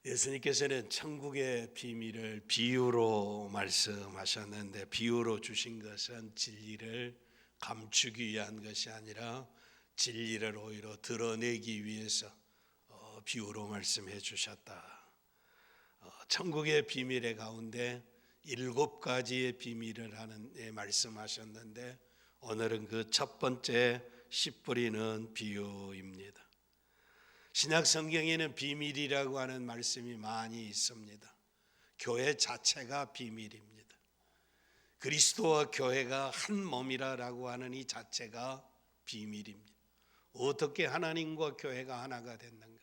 예수님께서는 천국의 비밀을 비유로 말씀하셨는데, 비유로 주신 것은 진리를 감추기 위한 것이 아니라 진리를 오히려 드러내기 위해서 비유로 말씀해 주셨다. 천국의 비밀의 가운데 7가지의 비밀을 말씀하셨는데, 오늘은 그 첫 번째 씨 뿌리는 비유입니다. 신약 성경에는 비밀이라고 하는 말씀이 많이 있습니다. 교회 자체가 비밀입니다. 그리스도와 교회가 한 몸이라고 하는 이 자체가 비밀입니다. 어떻게 하나님과 교회가 하나가 됐는가?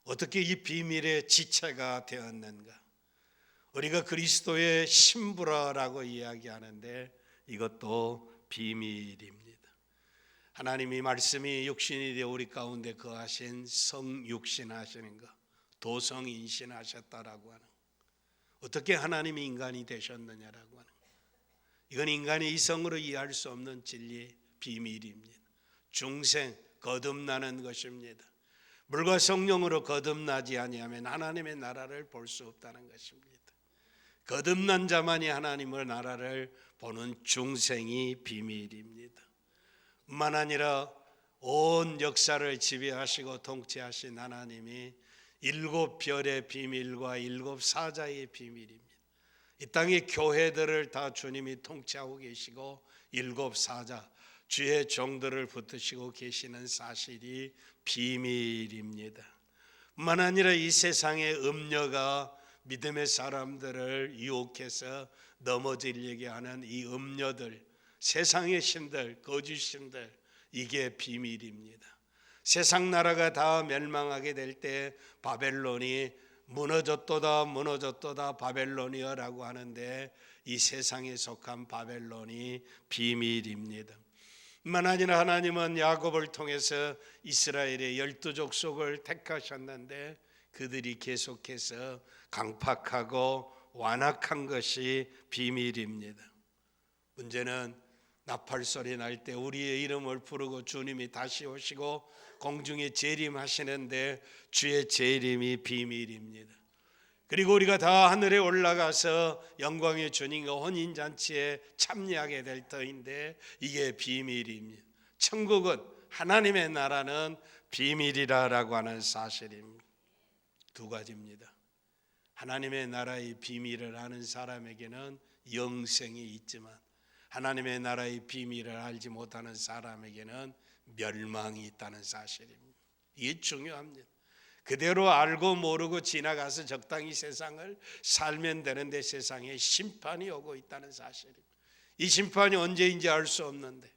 어떻게 이 비밀의 지체가 되었는가? 우리가 그리스도의 신부라고 이야기하는데 이것도 비밀입니다. 하나님이 말씀이 육신이 되어 우리 가운데 거하신 성육신하시는 것, 도성인신하셨다라고 하는, 어떻게 하나님이 인간이 되셨느냐라고 하는, 이건 인간이 이성으로 이해할 수 없는 진리 비밀입니다. 중생, 거듭나는 것입니다. 물과 성령으로 거듭나지 아니하면 하나님의 나라를 볼 수 없다는 것입니다. 거듭난 자만이 하나님의 나라를 보는 중생이 비밀입니다. 뿐만 아니라 온 역사를 지배하시고 통치하신 하나님이 7별의 비밀과 7사자의 비밀입니다. 이 땅의 교회들을 다 주님이 통치하고 계시고 7사자, 주의 종들을 붙드시고 계시는 사실이 비밀입니다. 뿐만 아니라 이 세상의 음녀가 믿음의 사람들을 유혹해서 넘어지려게 하는 이 음녀들, 세상의 신들, 거짓 신들, 이게 비밀입니다. 세상 나라가 다 멸망하게 될 때 바벨론이 무너졌도다 바벨론이여라고 하는데, 이 세상에 속한 바벨론이 비밀입니다. 뿐만 아니라 하나님은 야곱을 통해서 이스라엘의 12족속을 택하셨는데 그들이 계속해서 강팍하고 완악한 것이 비밀입니다. 문제는 나팔소리 날 때 우리의 이름을 부르고 주님이 다시 오시고 공중에 재림하시는데 주의 재림이 비밀입니다. 그리고 우리가 다 하늘에 올라가서 영광의 주님과 혼인잔치에 참여하게 될 터인데 이게 비밀입니다. 천국은, 하나님의 나라는 비밀이라고 하는 사실입니다. 2가지입니다. 하나님의 나라의 비밀을 아는 사람에게는 영생이 있지만 하나님의 나라의 비밀을 알지 못하는 사람에게는 멸망이 있다는 사실입니다. 이게 중요합니다. 그대로 알고 모르고 지나가서 적당히 세상을 살면 되는데 세상에 심판이 오고 있다는 사실입니다. 이 심판이 언제인지 알 수 없는데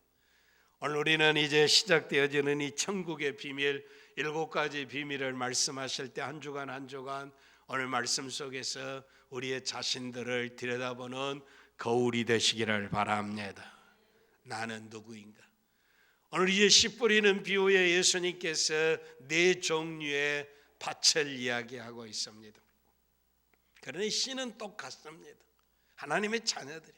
오늘 우리는 이제 시작되어지는 이 천국의 비밀, 7가지 비밀을 말씀하실 때 한 주간 한 주간 오늘 말씀 속에서 우리의 자신들을 들여다보는 거울이 되시기를 바랍니다. 나는 누구인가? 오늘 이제 씨 뿌리는 비유에 예수님께서 4종류의 밭을 이야기하고 있습니다. 그러나 씨는 똑같습니다. 하나님의 자녀들이,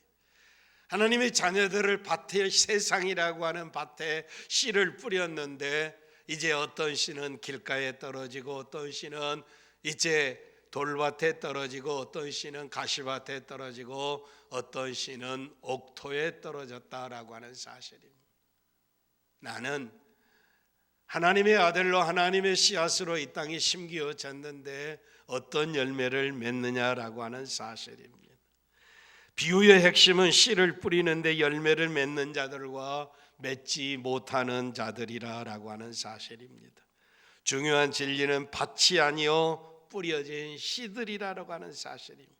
하나님의 자녀들을 밭에, 세상이라고 하는 밭에 씨를 뿌렸는데 이제 어떤 씨는 길가에 떨어지고 어떤 씨는 이제 돌밭에 떨어지고 어떤 씨는 가시밭에 떨어지고 어떤 씨는 옥토에 떨어졌다라고 하는 사실입니다. 나는 하나님의 아들로 하나님의 씨앗으로 이 땅에 심겨졌는데 어떤 열매를 맺느냐라고 하는 사실입니다. 비유의 핵심은 씨를 뿌리는데 열매를 맺는 자들과 맺지 못하는 자들이라고 하는 사실입니다. 중요한 진리는 밭이 아니요 뿌려진 씨들이라고 하는 사실입니다.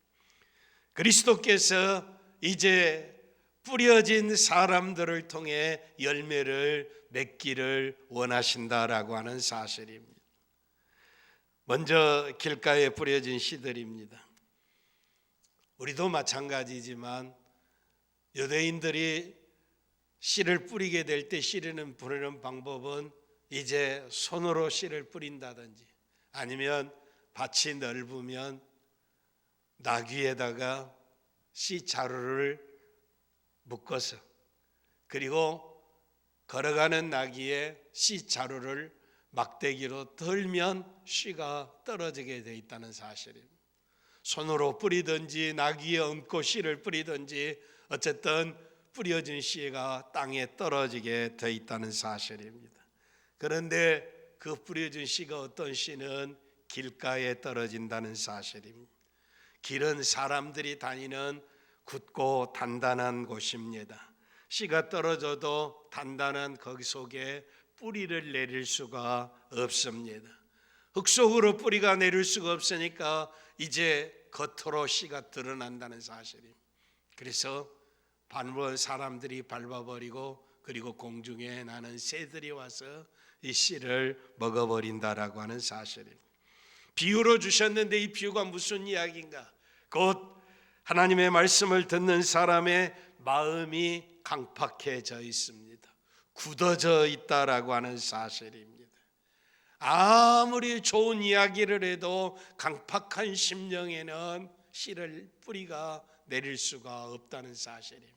그리스도께서 이제 뿌려진 사람들을 통해 열매를 맺기를 원하신다라고 하는 사실입니다. 먼저 길가에 뿌려진 씨들입니다. 우리도 마찬가지지만 유대인들이 씨를 뿌리게 될 때 씨를 뿌리는 방법은 이제 손으로 씨를 뿌린다든지 아니면 밭이 넓으면 나귀에다가 씨 자루를 묶어서 그리고 걸어가는 나귀에 씨 자루를 막대기로 덜면 씨가 떨어지게 돼 있다는 사실입니다. 손으로 뿌리든지 나귀에 얹고 씨를 뿌리든지 어쨌든 뿌려진 씨가 땅에 떨어지게 돼 있다는 사실입니다. 그런데 그 뿌려진 씨가 어떤 씨는 길가에 떨어진다는 사실입니다. 길은 사람들이 다니는 굳고 단단한 곳입니다. 씨가 떨어져도 단단한 거기 속에 뿌리를 내릴 수가 없습니다. 흙 속으로 뿌리가 내릴 수가 없으니까 이제 겉으로 씨가 드러난다는 사실입니다. 그래서 반번 사람들이 밟아버리고 그리고 공중에 나는 새들이 와서 이 씨를 먹어버린다라고 하는 사실입니다. 비유로 주셨는데 이 비유가 무슨 이야기인가? 곧 하나님의 말씀을 듣는 사람의 마음이 강팍해져 있습니다. 굳어져 있다라고 하는 사실입니다. 아무리 좋은 이야기를 해도 강팍한 심령에는 씨를 뿌리가 내릴 수가 없다는 사실입니다.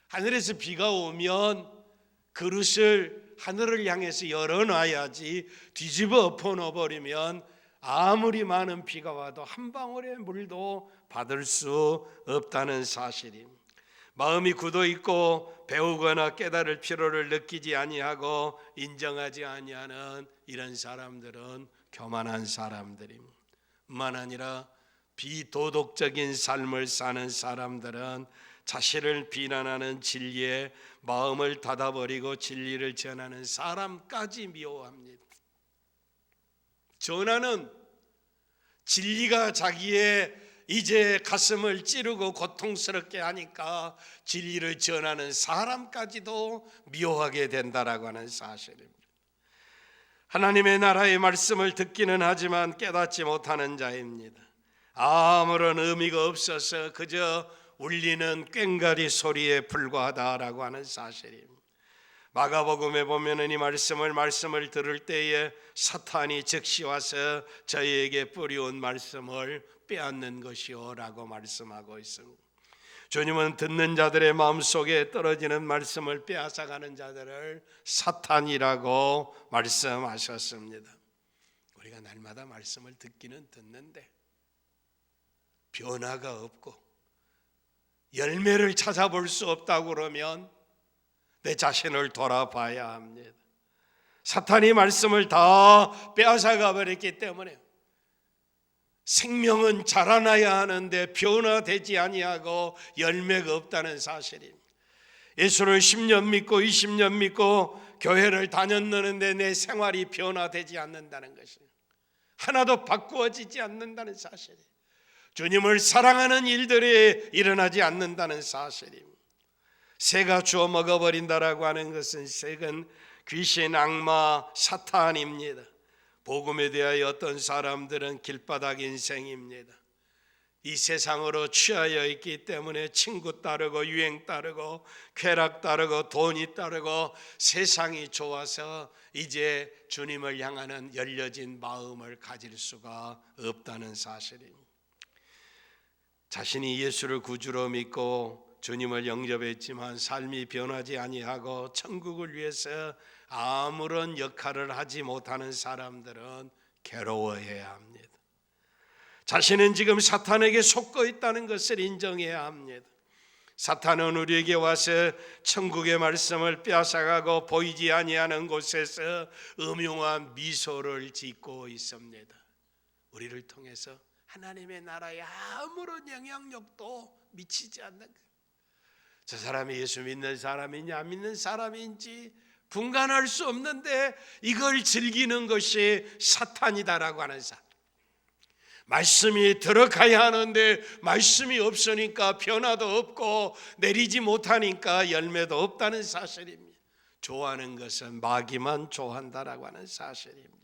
하늘에서 비가 오면 그릇을 하늘을 향해서 열어놔야지 뒤집어 엎어놓아버리면 아무리 많은 비가 와도 한 방울의 물도 받을 수 없다는 사실입니다. 마음이 굳어 있고 배우거나 깨달을 필요를 느끼지 아니하고 인정하지 아니하는 이런 사람들은 교만한 사람들입니다. 뿐만 아니라 비도덕적인 삶을 사는 사람들은 자신을 비난하는 진리에 마음을 닫아버리고 진리를 전하는 사람까지 미워합니다. 전하는 진리가 자기의 이제 가슴을 찌르고 고통스럽게 하니까 진리를 전하는 사람까지도 미워하게 된다라고 하는 사실입니다. 하나님의 나라의 말씀을 듣기는 하지만 깨닫지 못하는 자입니다. 아무런 의미가 없어서 그저 울리는 꽹과리 소리에 불과하다라고 하는 사실입니다. 마가복음에 보면은 이 말씀을 들을 때에 사탄이 즉시 와서 저희에게 뿌리온 말씀을 빼앗는 것이오라고 말씀하고 있습니다. 주님은 듣는 자들의 마음속에 떨어지는 말씀을 빼앗아가는 자들을 사탄이라고 말씀하셨습니다. 우리가 날마다 말씀을 듣기는 듣는데 변화가 없고 열매를 찾아볼 수 없다고 그러면 내 자신을 돌아봐야 합니다. 사탄이 말씀을 다 빼앗아가 버렸기 때문에 생명은 자라나야 하는데 변화되지 아니하고 열매가 없다는 사실입니다. 예수를 10년 믿고 20년 믿고 교회를 다녔는데 내 생활이 변화되지 않는다는 것입니다. 하나도 바꾸어지지 않는다는 사실이에요. 주님을 사랑하는 일들이 일어나지 않는다는 사실입니다. 새가 주워 먹어버린다라고 하는 것은 새는 귀신, 악마, 사탄입니다. 복음에 대하여 어떤 사람들은 길바닥 인생입니다. 이 세상으로 취하여 있기 때문에 친구 따르고 유행 따르고 쾌락 따르고 돈이 따르고 세상이 좋아서 이제 주님을 향하는 열려진 마음을 가질 수가 없다는 사실입니다. 자신이 예수를 구주로 믿고 주님을 영접했지만 삶이 변하지 아니하고 천국을 위해서 아무런 역할을 하지 못하는 사람들은 괴로워해야 합니다. 자신은 지금 사탄에게 속고 있다는 것을 인정해야 합니다. 사탄은 우리에게 와서 천국의 말씀을 빼앗아가고 보이지 아니하는 곳에서 음흉한 미소를 짓고 있습니다. 우리를 통해서 하나님의 나라에 아무런 영향력도 미치지 않는 것. 저 사람이 예수 믿는 사람이냐 안 믿는 사람인지 분간할 수 없는데 이걸 즐기는 것이 사탄이다라고 하는 사람. 말씀이 들어가야 하는데 말씀이 없으니까 변화도 없고 내리지 못하니까 열매도 없다는 사실입니다. 좋아하는 것은 마귀만 좋아한다라고 하는 사실입니다.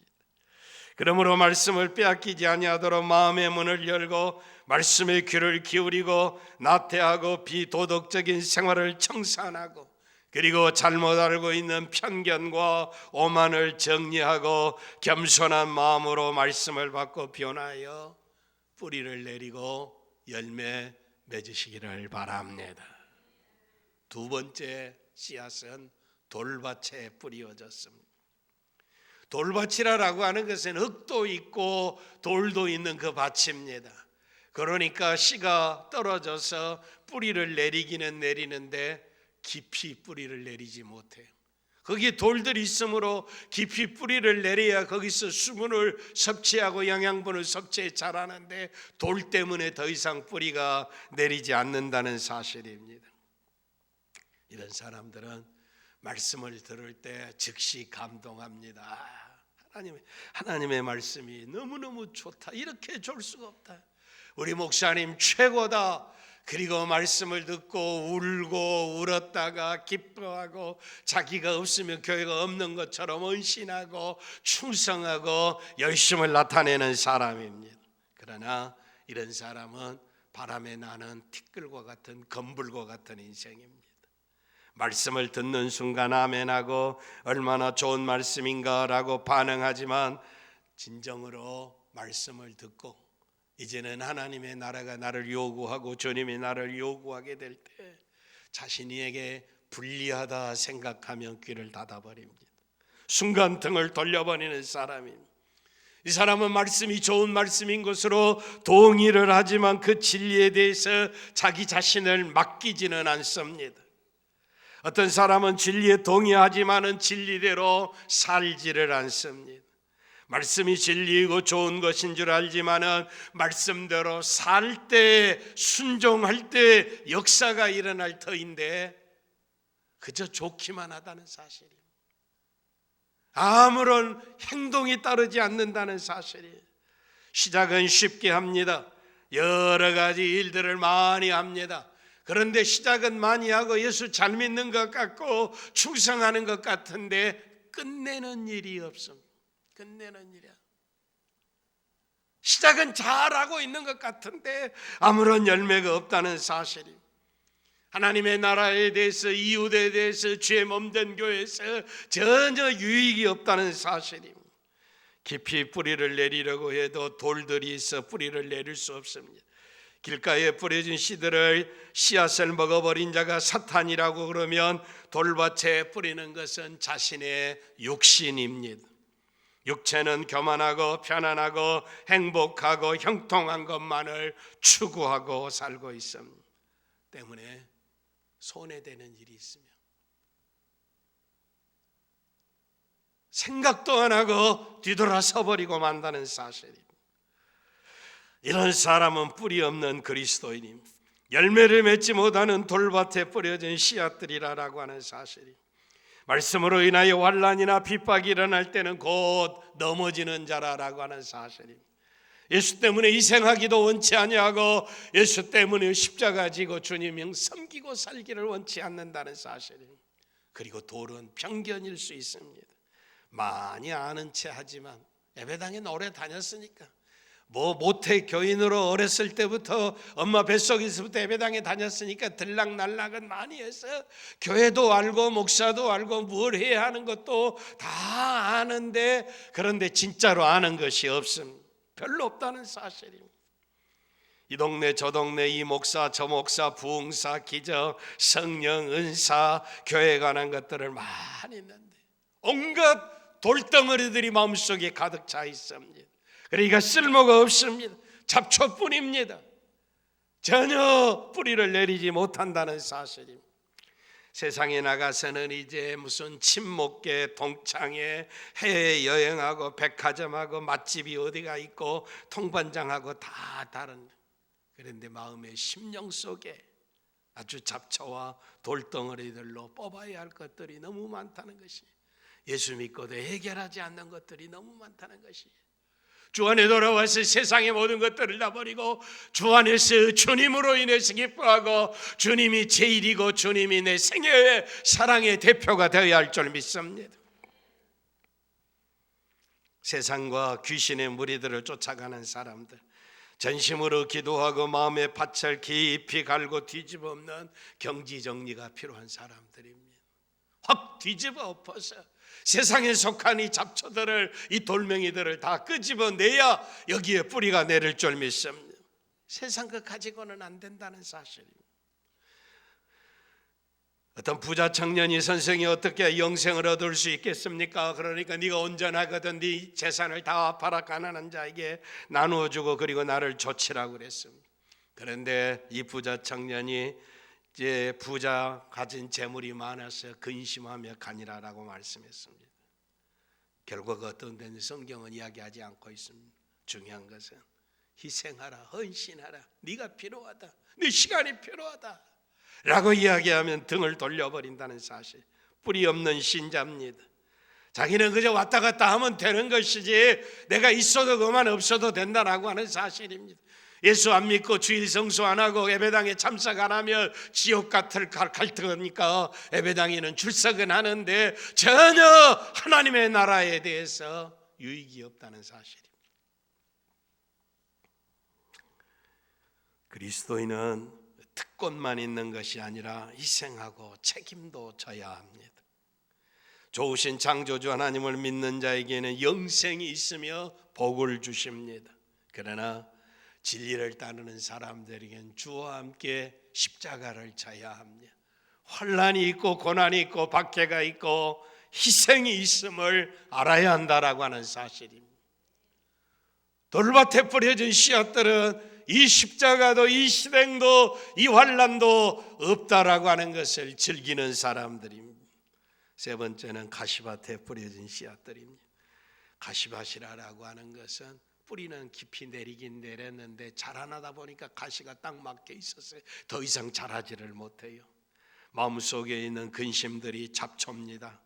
그러므로 말씀을 빼앗기지 아니하도록 마음의 문을 열고 말씀의 귀를 기울이고 나태하고 비도덕적인 생활을 청산하고 그리고 잘못 알고 있는 편견과 오만을 정리하고 겸손한 마음으로 말씀을 받고 변하여 뿌리를 내리고 열매 맺으시기를 바랍니다. 두 번째 씨앗은 돌밭에 뿌려졌습니다. 돌밭이라고 하는 것은 흙도 있고 돌도 있는 그 밭입니다. 그러니까 씨가 떨어져서 뿌리를 내리기는 내리는데 깊이 뿌리를 내리지 못해요. 거기에 돌들이 있으므로 깊이 뿌리를 내려야 거기서 수분을 섭취하고 영양분을 섭취해 자라는데 돌 때문에 더 이상 뿌리가 내리지 않는다는 사실입니다. 이런 사람들은 말씀을 들을 때 즉시 감동합니다. 하나님의 말씀이 너무너무 좋다. 이렇게 좋을 수가 없다. 우리 목사님 최고다. 그리고 말씀을 듣고 울고 울었다가 기뻐하고 자기가 없으면 교회가 없는 것처럼 헌신하고 충성하고 열심을 나타내는 사람입니다. 그러나 이런 사람은 바람에 나는 티끌과 같은 검불과 같은 인생입니다. 말씀을 듣는 순간 아멘하고 얼마나 좋은 말씀인가라고 반응하지만 진정으로 말씀을 듣고 이제는 하나님의 나라가 나를 요구하고 주님이 나를 요구하게 될 때 자신에게 불리하다 생각하면 귀를 닫아버립니다. 순간 등을 돌려버리는 사람입니다. 이 사람은 말씀이 좋은 말씀인 것으로 동의를 하지만 그 진리에 대해서 자기 자신을 맡기지는 않습니다. 어떤 사람은 진리에 동의하지만은 진리대로 살지를 않습니다. 말씀이 진리이고 좋은 것인 줄 알지만은 말씀대로 살 때, 순종할 때 역사가 일어날 터인데 그저 좋기만 하다는 사실이에요. 아무런 행동이 따르지 않는다는 사실이에요. 시작은 쉽게 합니다. 여러 가지 일들을 많이 합니다. 그런데 시작은 많이 하고 예수 잘 믿는 것 같고 충성하는 것 같은데 끝내는 일이 없습니다. 끝내는 일이야. 시작은 잘하고 있는 것 같은데 아무런 열매가 없다는 사실이. 하나님의 나라에 대해서, 이웃에 대해서, 죄 몸된 교회에서 전혀 유익이 없다는 사실입니다. 깊이 뿌리를 내리려고 해도 돌들이 있어 뿌리를 내릴 수 없습니다. 길가에 뿌려진 씨들을 씨앗을 먹어버린 자가 사탄이라고 그러면 돌밭에 뿌리는 것은 자신의 육신입니다. 육체는 교만하고 편안하고 행복하고 형통한 것만을 추구하고 살고 있습니다. 때문에 손해되는 일이 있으며 생각도 안 하고 뒤돌아서 버리고 만다는 사실입니다. 이런 사람은 뿌리 없는 그리스도인입니다. 열매를 맺지 못하는 돌밭에 뿌려진 씨앗들이라고 하는 사실입니다. 말씀으로 인하여 환난이나 핍박이 일어날 때는 곧 넘어지는 자라고 하는 사실입니다. 예수 때문에 희생하기도 원치 아니하고 예수 때문에 십자가 지고 주님 섬기고 살기를 원치 않는다는 사실입니다. 그리고 돌은 편견일 수 있습니다. 많이 아는 체 하지만 예배당에 오래 다녔으니까 모태 교인으로 어렸을 때부터 엄마 뱃속에서부터 예배당에 다녔으니까 들락날락은 많이 해서 교회도 알고 목사도 알고 뭘 해야 하는 것도 다 아는데 그런데 진짜로 아는 것이 없습니다. 별로 없다는 사실입니다. 이 동네 저 동네 이 목사 저 목사 부흥사 기적 성령 은사 교회에 관한 것들을 많이 있는데 온갖 돌덩어리들이 마음속에 가득 차 있습니다. 그러니까 쓸모가 없습니다. 잡초뿐입니다. 전혀 뿌리를 내리지 못한다는 사실입니다. 세상에 나가서는 이제 무슨 친목계 동창회 해외여행하고 백화점하고 맛집이 어디가 있고 통반장하고 다 다른, 그런데 마음의 심령 속에 아주 잡초와 돌덩어리들로 뽑아야 할 것들이 너무 많다는 것이, 예수 믿고도 해결하지 않는 것들이 너무 많다는 것이, 주 안에 돌아와서 세상의 모든 것들을 다 버리고 주 안에서 주님으로 인해서 기뻐하고 주님이 제일이고 주님이 내 생애의 사랑의 대표가 되어야 할 줄 믿습니다. 세상과 귀신의 무리들을 쫓아가는 사람들, 전심으로 기도하고 마음의 밭을 깊이 갈고 뒤집어 엎는 경지정리가 필요한 사람들입니다. 확 뒤집어 엎어서 세상에 속한 이 잡초들을, 이 돌멩이들을 다 끄집어내야 여기에 뿌리가 내릴 줄 믿습니다. 세상 것 가지고는 안 된다는 사실입니다. 어떤 부자 청년이 선생이 어떻게 영생을 얻을 수 있겠습니까? 그러니까 네가 온전하거든 네 재산을 다 팔아 가난한 자에게 나누어 주고 그리고 나를 좇으라고 그랬습니다. 그런데 이 부자 청년이 이제 부자 가진 재물이 많아서 근심하며 가니라라고 말씀했습니다. 결국 어떤 데는 성경은 이야기하지 않고 있습니다. 중요한 것은 희생하라, 헌신하라, 네가 필요하다, 네 시간이 필요하다 라고 이야기하면 등을 돌려버린다는 사실. 뿌리 없는 신자입니다. 자기는 그저 왔다 갔다 하면 되는 것이지 내가 있어도 그만 없어도 된다라고 하는 사실입니다. 예수 안 믿고 주일 성수 안 하고 예배당에 참석 안 하면 지옥 갈 테니까 예배당에는 출석은 하는데 전혀 하나님의 나라에 대해서 유익이 없다는 사실입니다. 그리스도인은 특권만 있는 것이 아니라 희생하고 책임도 져야 합니다. 좋으신 창조주 하나님을 믿는 자에게는 영생이 있으며 복을 주십니다. 그러나 진리를 따르는 사람들에게는 주와 함께 십자가를 져야 합니다. 환난이 있고 고난이 있고 박해가 있고 희생이 있음을 알아야 한다라고 하는 사실입니다. 돌밭에 뿌려진 씨앗들은 이 십자가도 이 실행도 이 환난도 없다라고 하는 것을 즐기는 사람들입니다. 세 번째는 가시밭에 뿌려진 씨앗들입니다. 가시밭이라고 하는 것은 뿌리는 깊이 내리긴 내렸는데 자라나다 보니까 가시가 딱 막혀 있었어요. 더 이상 자라지를 못해요. 마음속에 있는 근심들이 잡초입니다.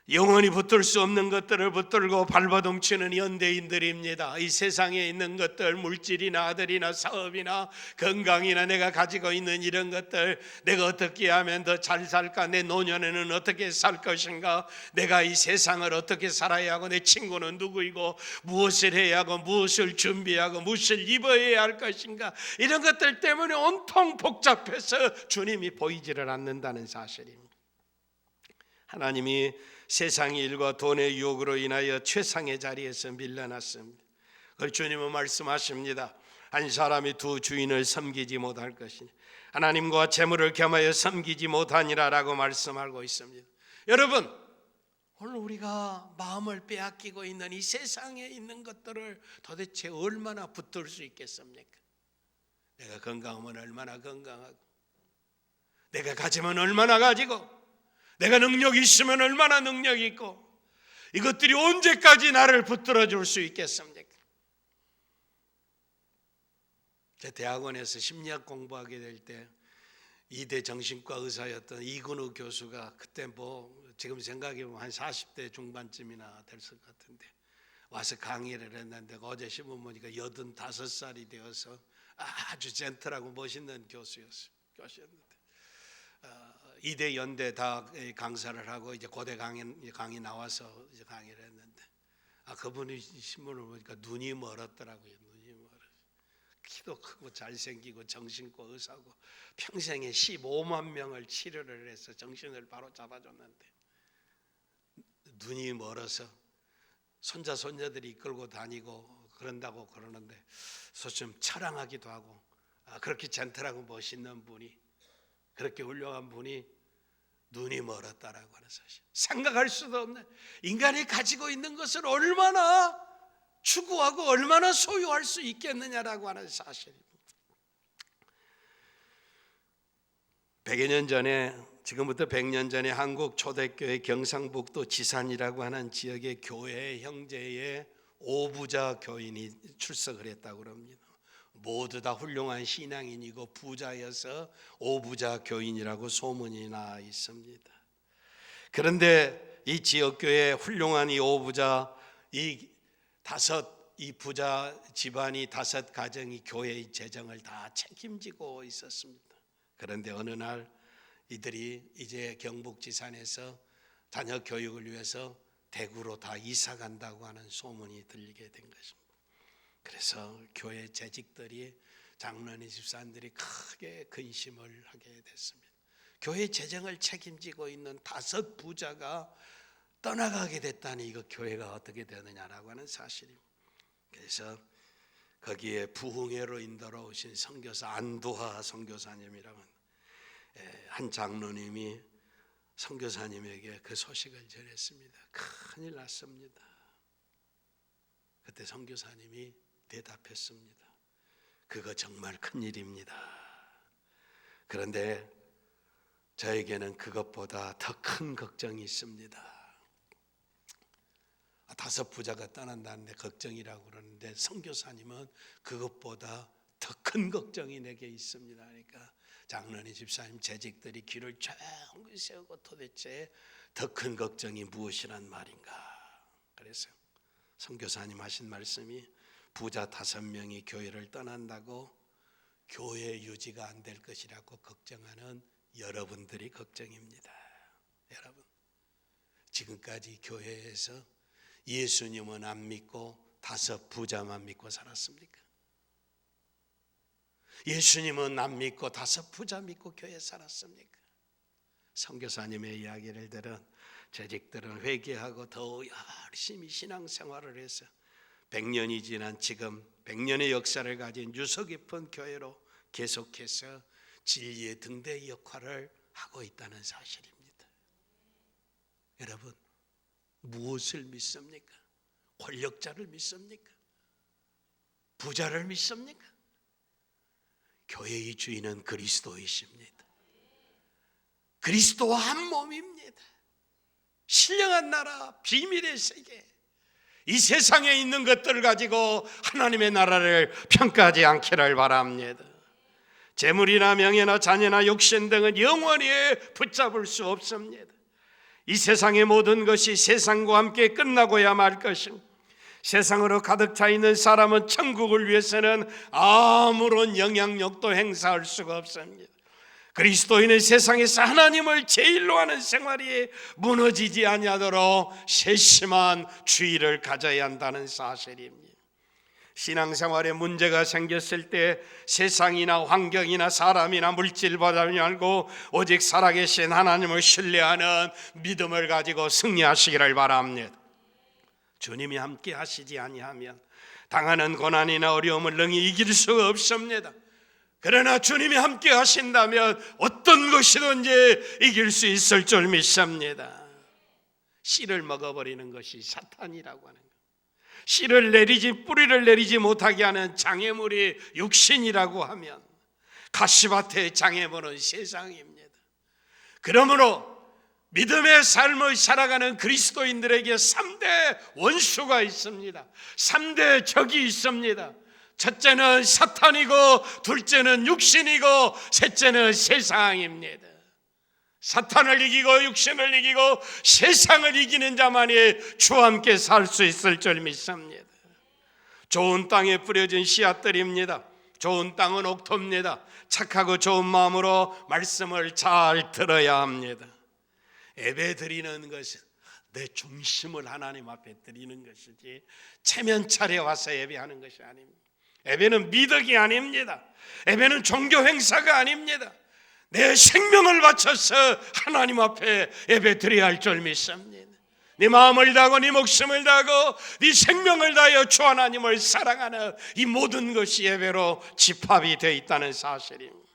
영원히 붙들 수 없는 것들을 붙들고 발버둥치는 연대인들입니다. 이 세상에 있는 것들, 물질이나 아들이나 사업이나 건강이나 내가 가지고 있는 이런 것들, 내가 어떻게 하면 더 잘 살까, 내 노년에는 어떻게 살 것인가, 내가 이 세상을 어떻게 살아야 하고 내 친구는 누구이고 무엇을 해야 하고 무엇을 준비하고 무엇을 입어야 할 것인가, 이런 것들 때문에 온통 복잡해서 주님이 보이지를 않는다는 사실입니다. 하나님이 세상의 일과 돈의 유혹으로 인하여 최상의 자리에서 밀려났습니다. 그걸 주님은 말씀하십니다. 한 사람이 두 주인을 섬기지 못할 것이니 하나님과 재물을 겸하여 섬기지 못하니라라고 말씀하고 있습니다. 여러분, 오늘 우리가 마음을 빼앗기고 있는 이 세상에 있는 것들을 도대체 얼마나 붙들 수 있겠습니까? 내가 건강하면 얼마나 건강하고, 내가 가지면 얼마나 가지고, 내가 능력이 있으면 얼마나 능력이 있고, 이것들이 언제까지 나를 붙들어 줄 수 있겠습니까? 제 대학원에서 심리학 공부하게 될 때 이대 정신과 의사였던 이근우 교수가 그때 지금 생각해보면 한 40대 중반쯤이나 될 것 같은데 와서 강의를 했는데 어제 신문 보니까 85살이 되어서 아주 젠틀하고 멋있는 교수였는데 이대 연대 다 강사를 하고 이제 고대 강의 나와서 이제 강의를 했는데 그분이 신문을 보니까 눈이 멀었더라고요. 눈이 멀어. 키도 크고 잘생기고 정신과 의사고 평생에 15만 명을 치료를 해서 정신을 바로 잡아줬는데 눈이 멀어서 손자 손녀들이 이끌고 다니고 그런다고 그러는데 좀 처량하기도 하고 그렇게 젠틀하고 멋있는 분이, 그렇게 훌륭한 분이 눈이 멀었다라고 하는 사실. 생각할 수도 없는, 인간이 가지고 있는 것을 얼마나 추구하고 얼마나 소유할 수 있겠느냐라고 하는 사실입니다. 100여 년 전에, 지금부터 100년 전에 한국 초대교회 경상북도 지산이라고 하는 지역의 교회 형제의 5부자 교인이 출석을 했다고 합니다. 모두 다 훌륭한 신앙인이고 부자여서 5부자 교인이라고 소문이 나 있습니다. 그런데 이 지역교회 훌륭한 이 5부자, 이 부자 집안이 5 가정이 교회의 재정을 다 책임지고 있었습니다. 그런데 어느 날 이들이 이제 경북지산에서 자녀 교육을 위해서 대구로 다 이사 간다고 하는 소문이 들리게 된 것입니다. 그래서 교회 재직들이, 장로님 집사님들이 크게 근심을 하게 됐습니다. 교회 재정을 책임지고 있는 5 부자가 떠나가게 됐다니 이거 교회가 어떻게 되느냐라고 하는 사실입니다. 그래서 거기에 부흥회로 인도로 오신 선교사 안두하 선교사님이라고 한 장로님이 선교사님에게 그 소식을 전했습니다. 큰일 났습니다. 그때 선교사님이 대답했습니다. 그거 정말 큰일입니다. 그런데 저에게는 그것보다 더 큰 걱정이 있습니다. 5 부자가 떠난다는데 걱정이라고 그러는데 선교사님은 그것보다 더 큰 걱정이 내게 있습니다. 그러니까 장로님, 집사님, 재직들이 길을 쫙 세우고 도대체 더 큰 걱정이 무엇이란 말인가. 그래서 선교사님 하신 말씀이 부자 5명이 교회를 떠난다고 교회 유지가 안 될 것이라고 걱정하는 여러분들이 걱정입니다. 여러분, 지금까지 교회에서 예수님은 안 믿고 5 부자만 믿고 살았습니까? 예수님은 안 믿고 5 부자 믿고 교회에 살았습니까? 선교사님의 이야기를 들은 재직들은 회개하고 더 열심히 신앙생활을 해서 100년이 지난 지금 100년의 역사를 가진 유서 깊은 교회로 계속해서 진리의 등대 역할을 하고 있다는 사실입니다. 여러분, 무엇을 믿습니까? 권력자를 믿습니까? 부자를 믿습니까? 교회의 주인은 그리스도이십니다. 그리스도와 한 몸입니다. 신령한 나라, 비밀의 세계, 이 세상에 있는 것들을 가지고 하나님의 나라를 평가하지 않기를 바랍니다. 재물이나 명예나 자녀나 욕심 등은 영원히 붙잡을 수 없습니다. 이 세상의 모든 것이 세상과 함께 끝나고야 말 것입니다. 세상으로 가득 차 있는 사람은 천국을 위해서는 아무런 영향력도 행사할 수가 없습니다. 그리스도인은 세상에서 하나님을 제일로 하는 생활이 무너지지 아니하도록 세심한 주의를 가져야 한다는 사실입니다. 신앙생활에 문제가 생겼을 때 세상이나 환경이나 사람이나 물질보다 말고 오직 살아계신 하나님을 신뢰하는 믿음을 가지고 승리하시기를 바랍니다. 주님이 함께 하시지 아니하면 당하는 고난이나 어려움을 능히 이길 수가 없습니다. 그러나 주님이 함께 하신다면 어떤 것이든지 이길 수 있을 줄 믿습니다. 씨를 먹어버리는 것이 사탄이라고 하는 것, 뿌리를 내리지 못하게 하는 장애물이 육신이라고 하면 가시밭의 장애물은 세상입니다. 그러므로 믿음의 삶을 살아가는 그리스도인들에게 3대 원수가 있습니다. 3대 적이 있습니다. 첫째는 사탄이고, 둘째는 육신이고, 셋째는 세상입니다. 사탄을 이기고 육신을 이기고 세상을 이기는 자만이 주와 함께 살 수 있을 줄 믿습니다. 좋은 땅에 뿌려진 씨앗들입니다. 좋은 땅은 옥토입니다. 착하고 좋은 마음으로 말씀을 잘 들어야 합니다. 예배 드리는 것은 내 중심을 하나님 앞에 드리는 것이지 체면 차려 와서 예배하는 것이 아닙니다. 예배는 미덕이 아닙니다. 예배는 종교 행사가 아닙니다. 내 생명을 바쳐서 하나님 앞에 예배 드려야 할 줄 믿습니다. 네 마음을 다하고 네 목숨을 다하고 네 생명을 다하여 주 하나님을 사랑하는 이 모든 것이 예배로 집합이 되어 있다는 사실입니다.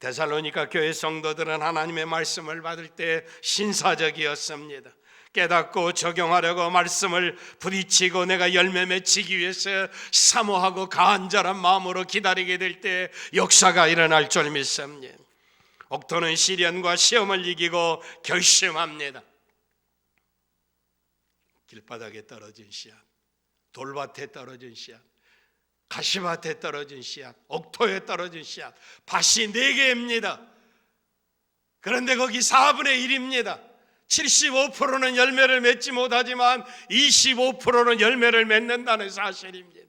데살로니가 교회 성도들은 하나님의 말씀을 받을 때 신사적이었습니다. 깨닫고 적용하려고 말씀을 부딪히고 내가 열매 맺히기 위해서 사모하고 간절한 마음으로 기다리게 될 때 역사가 일어날 줄 믿습니다. 옥토는 시련과 시험을 이기고 결심합니다. 길바닥에 떨어진 씨앗, 돌밭에 떨어진 씨앗, 가시밭에 떨어진 씨앗, 옥토에 떨어진 씨앗, 밭이 4개입니다. 그런데 거기 4분의 1입니다. 75%는 열매를 맺지 못하지만 25%는 열매를 맺는다는 사실입니다.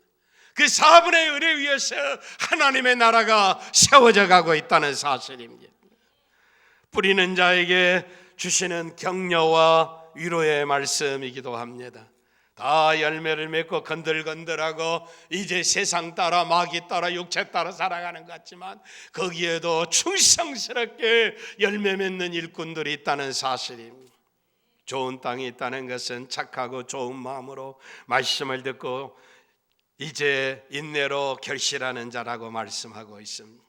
그 4분의 1에 의해서 하나님의 나라가 세워져 가고 있다는 사실입니다. 뿌리는 자에게 주시는 격려와 위로의 말씀이기도 합니다. 다 열매를 맺고 건들건들하고 이제 세상 따라 마귀 따라 육체 따라 살아가는 것 같지만 거기에도 충성스럽게 열매 맺는 일꾼들이 있다는 사실입니다. 좋은 땅이 있다는 것은 착하고 좋은 마음으로 말씀을 듣고 이제 인내로 결실하는 자라고 말씀하고 있습니다.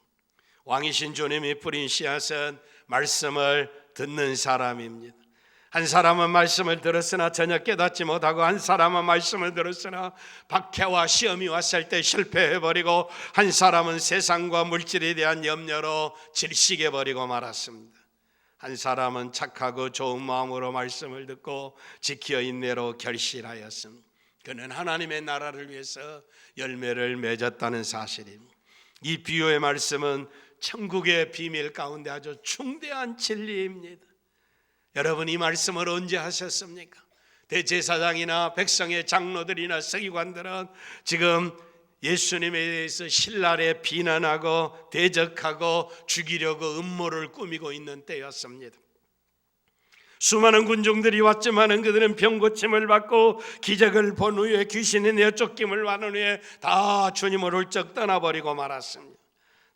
왕이신 주님이 뿌린 씨앗은 말씀을 듣는 사람입니다. 한 사람은 말씀을 들었으나 전혀 깨닫지 못하고, 한 사람은 말씀을 들었으나 박해와 시험이 왔을 때 실패해버리고, 한 사람은 세상과 물질에 대한 염려로 질식해버리고 말았습니다. 한 사람은 착하고 좋은 마음으로 말씀을 듣고 지켜 인내로 결실하였습니다. 그는 하나님의 나라를 위해서 열매를 맺었다는 사실입니다. 이 비유의 말씀은 천국의 비밀 가운데 아주 중대한 진리입니다. 여러분, 이 말씀을 언제 하셨습니까? 대제사장이나 백성의 장로들이나 서기관들은 지금 예수님에 대해서 신랄에 비난하고 대적하고 죽이려고 음모를 꾸미고 있는 때였습니다. 수많은 군중들이 왔지만 그들은 병고침을 받고 기적을 본 후에, 귀신이 내어 쫓김을 받은 후에 다 주님을 훌쩍 떠나버리고 말았습니다.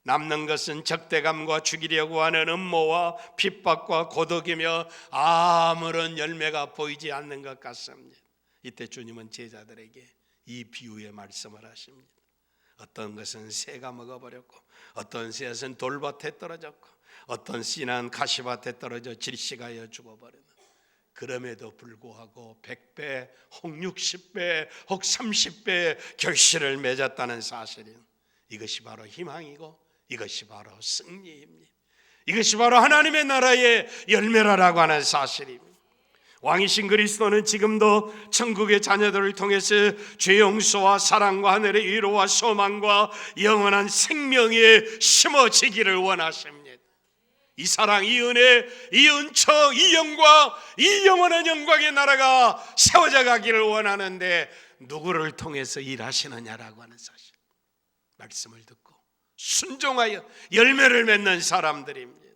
남는 것은 적대감과 죽이려고 하는 음모와 핍박과 고독이며 아무런 열매가 보이지 않는 것 같습니다. 이때 주님은 제자들에게 이 비유의 말씀을 하십니다. 어떤 것은 새가 먹어버렸고, 어떤 씨앗은 돌밭에 떨어졌고, 어떤 씨는 가시밭에 떨어져 질식하여 죽어버렸다. 그럼에도 불구하고 100배, 혹 60배, 혹 30배 결실을 맺었다는 사실은, 이것이 바로 희망이고 이것이 바로 승리입니다. 이것이 바로 하나님의 나라의 열매라고 하는 사실입니다. 왕이신 그리스도는 지금도 천국의 자녀들을 통해서 죄 용서와 사랑과 하늘의 위로와 소망과 영원한 생명에 심어지기를 원하십니다. 이 사랑, 이 은혜, 이 은총, 이 영광, 이 영원한 영광의 나라가 세워져 가기를 원하는데, 누구를 통해서 일하시느냐라고 하는 사실, 말씀을 듣고 순종하여 열매를 맺는 사람들입니다.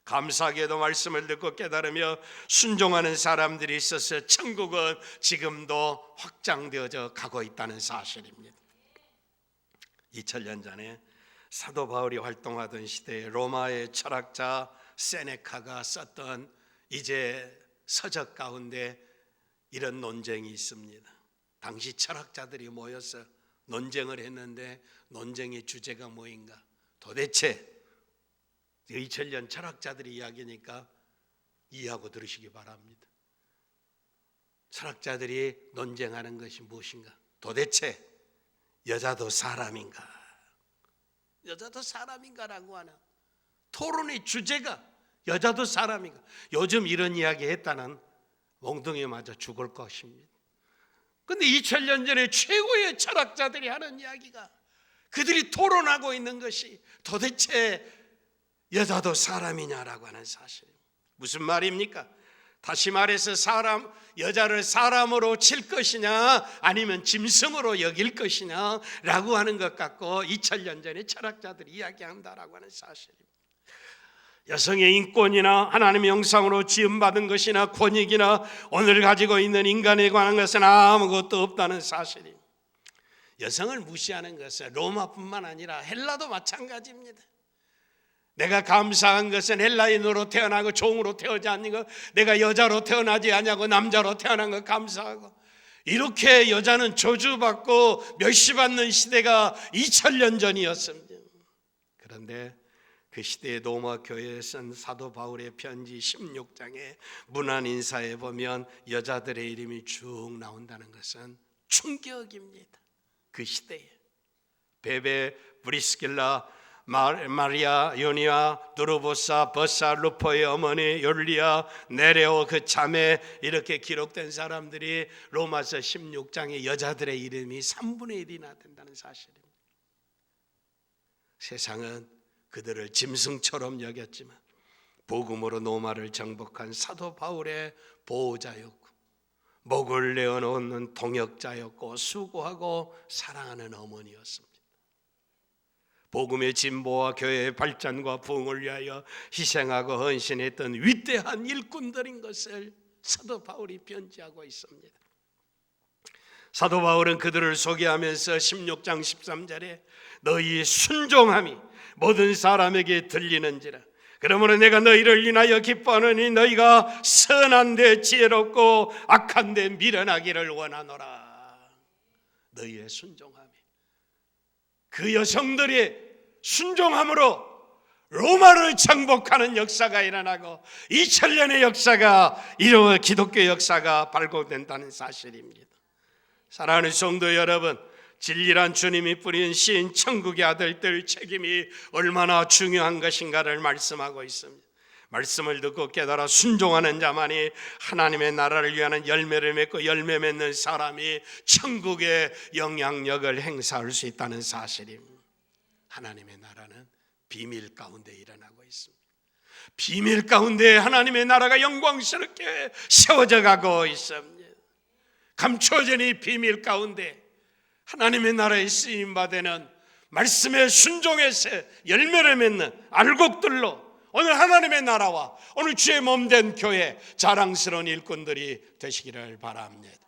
감사하게도 말씀을 듣고 깨달으며 순종하는 사람들이 있어서 천국은 지금도 확장되어져 가고 있다는 사실입니다. 2000년 전에 사도 바울이 활동하던 시대에 로마의 철학자 세네카가 썼던 이제 서적 가운데 이런 논쟁이 있습니다. 당시 철학자들이 모여서 논쟁을 했는데, 논쟁의 주제가 뭐인가? 도대체 2000년 철학자들이 이야기니까 이해하고 들으시기 바랍니다. 철학자들이 논쟁하는 것이 무엇인가? 도대체 여자도 사람인가? 여자도 사람인가라고 하는 토론의 주제가 여자도 사람인가? 요즘 이런 이야기 했다는 몽둥이에 맞아 죽을 것입니다. 그런데 2000년 전에 최고의 철학자들이 하는 이야기가, 그들이 토론하고 있는 것이 도대체 여자도 사람이냐라고 하는 사실입니다. 무슨 말입니까? 다시 말해서 여자를 사람으로 칠 것이냐 아니면 짐승으로 여길 것이냐 라고 하는 것 같고 2000년 전에 철학자들이 이야기한다라고 하는 사실입니다. 여성의 인권이나 하나님의 형상으로 지음받은 것이나 권익이나 오늘 가지고 있는 인간에 관한 것은 아무것도 없다는 사실입니다. 여성을 무시하는 것은 로마뿐만 아니라 헬라도 마찬가지입니다. 내가 감사한 것은 헬라인으로 태어나고 종으로 태어나지 않는 것, 내가 여자로 태어나지 않냐고 남자로 태어난 것 감사하고, 이렇게 여자는 저주받고 멸시받는 시대가 2000년 전이었습니다. 그런데 그 시대의 로마 교회에 쓴 사도 바울의 편지 16장에 문안인사에 보면 여자들의 이름이 쭉 나온다는 것은 충격입니다. 그 시대에 베베, 브리스길라, 마리아, 요니아, 두르보사, 버사, 루포의 어머니 욜리아, 네레오 그 자매, 이렇게 기록된 사람들이 로마서 16장에 여자들의 이름이 3분의 1이나 된다는 사실입니다. 세상은 그들을 짐승처럼 여겼지만 복음으로 로마를 정복한 사도 바울의 보호자였고, 목을 내어놓는 동역자였고, 수고하고 사랑하는 어머니였습니다. 복음의 진보와 교회의 발전과 부흥을 위하여 희생하고 헌신했던 위대한 일꾼들인 것을 사도 바울이 편지하고 있습니다. 사도 바울은 그들을 소개하면서 16장 13절에 너희의 순종함이 모든 사람에게 들리는지라. 그러므로 내가 너희를 인하여 기뻐하노니 너희가 선한 데 지혜롭고 악한 데 미련하기를 원하노라. 너희의 순종함이, 그 여성들의 순종함으로 로마를 정복하는 역사가 일어나고 2000년의 역사가 이루어 기독교 역사가 발굴된다는 사실입니다. 사랑하는 성도 여러분, 진리란 주님이 뿌린 신 천국의 아들들 책임이 얼마나 중요한 것인가를 말씀하고 있습니다. 말씀을 듣고 깨달아 순종하는 자만이 하나님의 나라를 위하는 열매를 맺고 열매 맺는 사람이 천국의 영향력을 행사할 수 있다는 사실입니다. 하나님의 나라는 비밀 가운데 일어나고 있습니다. 비밀 가운데 하나님의 나라가 영광스럽게 세워져 가고 있습니다. 감춰진 이 비밀 가운데 하나님의 나라에 쓰임받는 말씀에 순종해서 열매를 맺는 알곡들로 오늘 하나님의 나라와 오늘 주의 몸된 교회 자랑스러운 일꾼들이 되시기를 바랍니다.